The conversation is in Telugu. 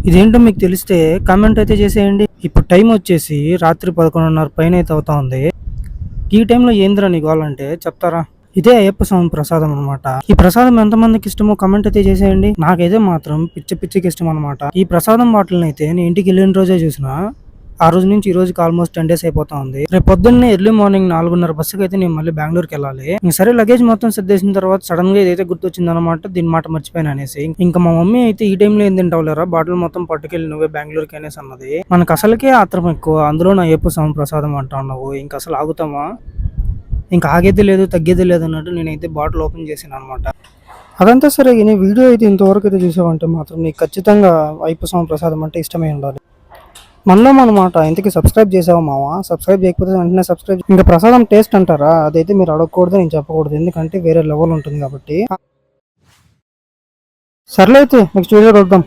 ఇదేంటో మీకు తెలిస్తే కామెంట్ అయితే చేసేయండి. ఇప్పుడు టైం వచ్చేసి రాత్రి 11:30 పైన అయితే అవుతా ఉంది. ఈ టైంలో ఏందిరా నీ గోల అంటే చెప్తారా? ఇదే అయ్యప్ప స్వామి ప్రసాదం అనమాట. ఈ ప్రసాదం ఎంతమందికి ఇష్టమో కమెంట్ అయితే చేసేయండి. నాకైతే మాత్రం పిచ్చికి ఇష్టం అనమాట. ఈ ప్రసాదం బాటిల్ని అయితే నేను ఇంటికి వెళ్ళిన రోజే చూసిన. ఆ రోజు నుంచి ఈ రోజుకి ఆల్మోస్ట్ 10 days అయిపోతా ఉంది. రేపు పొద్దున్నే ఎర్లీ మార్నింగ్ 4:30 బస్సుకి అయితే నేను మళ్ళీ బెంగళూరుకి వెళ్ళాలి. సరే లగేజ్ మొత్తం సర్దేసిన తర్వాత సడన్ గా ఇదైతే గుర్తొచ్చింది అనమాట. దీని మాట మర్చిపోయాను అనేసి. ఇంకా మా మమ్మీ అయితే ఈ టైంలో ఏం తింటావులేరా, బాటిల్ మొత్తం పట్టుకెళ్ళి నువ్వే బెంగళూరుకి అనేసి అన్నది. మనకు అసలుకే ఆత్రం ఎక్కువ, అందులో నా అయ్యప్ప స్వామి ప్రసాదం అంటా ఉన్నావు, ఇంకా అసలు ఆగుతామా? ఇంకా ఆగేది లేదు తగ్గేది లేదు అన్నట్టు నేనైతే బాటిల్ ఓపెన్ చేశాను అనమాట. అదంతా సరే, నీ వీడియో అయితే ఇంతవరకు అయితే చూసావంటే మాత్రం నీకు ఖచ్చితంగా అయ్యప్ప స్వామి ప్రసాదం అంటే ఇష్టమే ఉండాలి. మనలో అనమాట. ఇంతకీ సబ్స్క్రైబ్ చేసావా మావా? సబ్స్క్రైబ్ చేయకపోతే వెంటనే సబ్స్క్రైబ్. ఇంకా ప్రసాదం టేస్ట్ అంటారా, అదైతే మీరు అడగకూడదు, నేను చెప్పకూడదు, ఎందుకంటే వేరే లెవెల్ ఉంటుంది కాబట్టి. సర్లే అయితే నెక్స్ట్ వీడియో చూద్దాం.